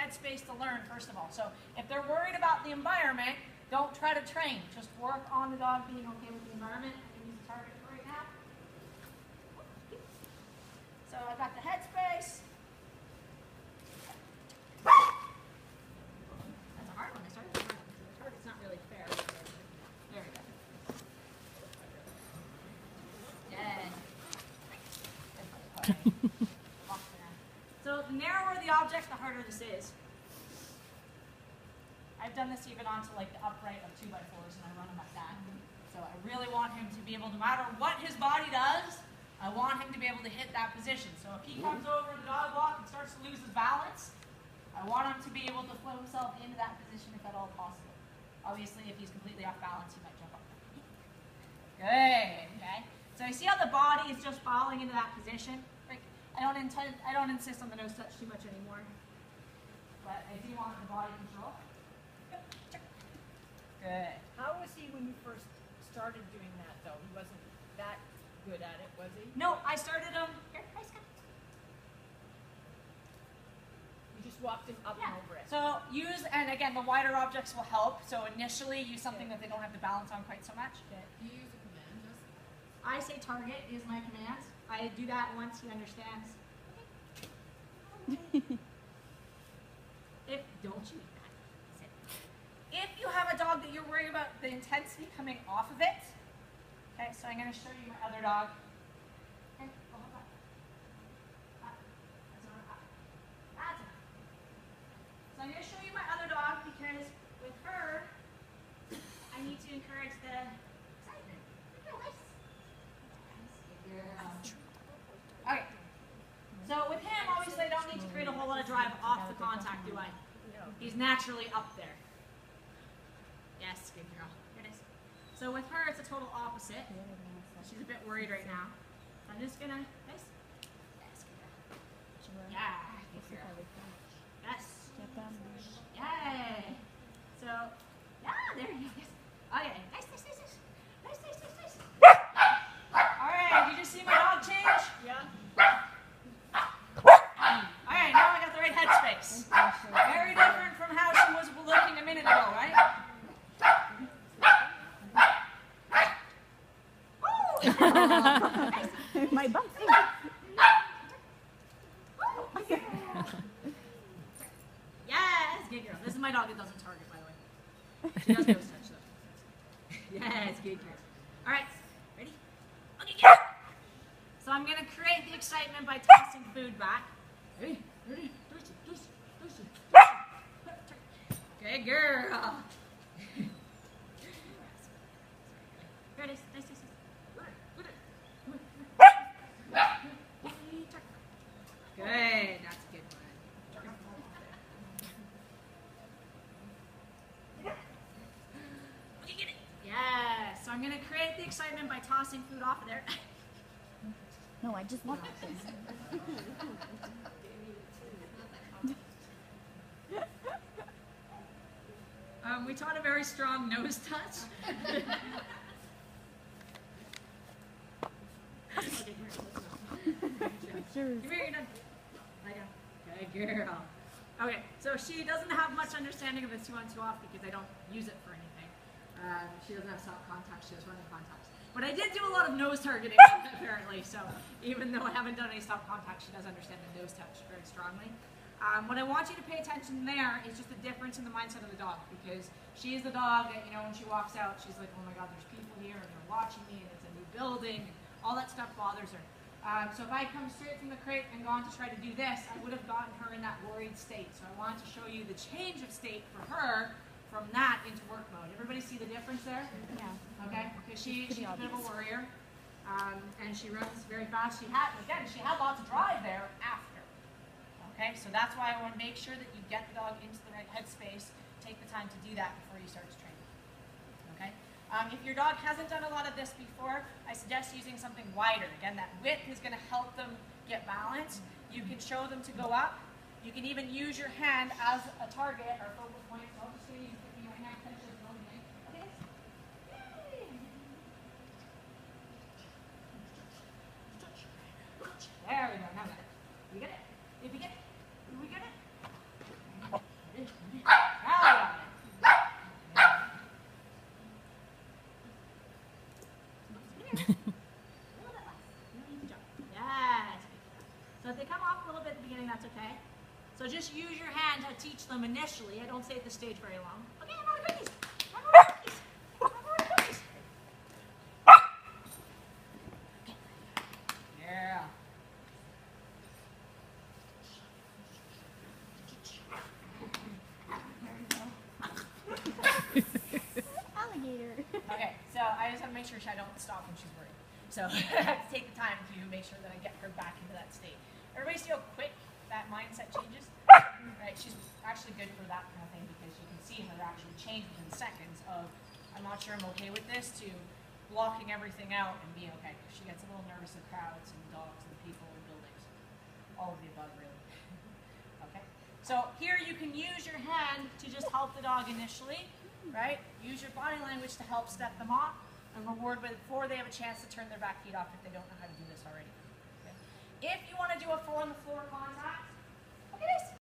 headspace to learn, first of all. So if they're worried about the environment, don't try to train. Just work on the dog being okay with the environment. I can use the target for right now. So I've got the headspace. That's a hard one. I started with the target's not really fair. There we go. Yay. So the narrower the object, the harder this is. I've done this even onto like the upright of 2x4s, and I run them like that. So I really want him to be able, no matter what his body does, I want him to be able to hit that position. So if he comes over the dog walk and starts to lose his balance, I want him to be able to float himself into that position if at all possible. Obviously, if he's completely off balance, he might jump up. Good. Okay. So you see how the body is just falling into that position? Like, I don't insist on the nose touch too much anymore, but I do want the body control. Good. How was he when you first started doing that, though? He wasn't that good at it, was he? No, I started him. Here, nice guy. You just walked him up and over it. So use, and again, the wider objects will help. So initially, use something that they don't have to balance on quite so much. Okay. Do you use a command, Jessica? I say target is my command. I do that once he understands. Don't you eat that. Sit. If you have a dog that you're worried about the intensity coming off of it, okay, so I'm going to show you my other dog. Okay, hold on. Up. That's enough. That's enough. So I'm going to show you my other dog because with her, I need to encourage the excitement. Okay. So with him, obviously I don't need to create a whole lot of drive off the contact, do I? He's naturally up there. Yes, good girl. Here it is. So with her, it's a total opposite. She's a bit worried right now. So I'm just gonna, nice. Yes, good girl. Yeah, good girl. Yes. Yay. So, yeah, there you go. Yes. Okay, nice, nice, nice, nice. Nice, nice, nice, nice. All right, you just see my dog change? Yeah. Alright, now I got the right headspace. Very different from how she was looking a minute ago, right? My bum. Yes, good girl. This is my dog that doesn't target, by the way. She does nose touch, though. Yes, good girl. Alright, ready? Okay, go! So I'm going to create the excitement by tossing food back. Ready? Ready? Good girl. Here it is. Nice, nice, nice. Good. That's a good one. Okay, get it. Yeah. So I'm going to create the excitement by tossing food off of there. No, I just want this. We taught a very strong nose touch. Okay, Sure. come here, you're done. Lie down. Good girl. Okay, so she doesn't have much understanding of the 2-on 2-off because I don't use it for anything. She doesn't have soft contacts, she has running contacts. But I did do a lot of nose targeting, apparently, so even though I haven't done any soft contacts, she does understand the nose touch very strongly. What I want you to pay attention there is just the difference in the mindset of the dog, because she is the dog that, you know, when she walks out, she's like, oh my God, there's people here, and they're watching me, and it's a new building, and all that stuff bothers her. So if I come straight from the crate and gone to try to do this, I would have gotten her in that worried state. So I wanted to show you the change of state for her from that into work mode. Everybody see the difference there? Yeah. Okay, because she's a bit of a worrier, and she runs very fast. She had lots of drive there after. Okay, so that's why I want to make sure that you get the dog into the right headspace. Take the time to do that before you start to train. Okay. If your dog hasn't done a lot of this before, I suggest using something wider. Again, that width is going to help them get balance. You can show them to go up. You can even use your hand as a target or focal point. So I'll just show you picking my hand, finish it, okay? Yay! There we go. Now got it. You get it? Did we get it? Did we get it? A little bit less. You don't need to jump. Yes. So if they come off a little bit at the beginning, that's okay. So just use your hand to teach them initially. I don't stay at the stage very long. Okay, I'm on the cookies. I'm on the cookies. I'm on the cookies. Okay. Yeah. Alligator. Okay, so I just have to make sure I don't stop when she's worried. So I have to take the time to make sure that I get her back into that state. Everybody see how quick that mindset changes? Right, she's actually good for that kind of thing because you can see her actually change within seconds of, I'm not sure I'm okay with this, to blocking everything out and being okay. She gets a little nervous of crowds and dogs and people and buildings. All of the above, really. Okay, so here you can use your hand to just help the dog initially, right? Use your body language to help step them off and reward before they have a chance to turn their back feet off if they don't know how to do this already. Okay? If you want to do a 4 on the floor contact,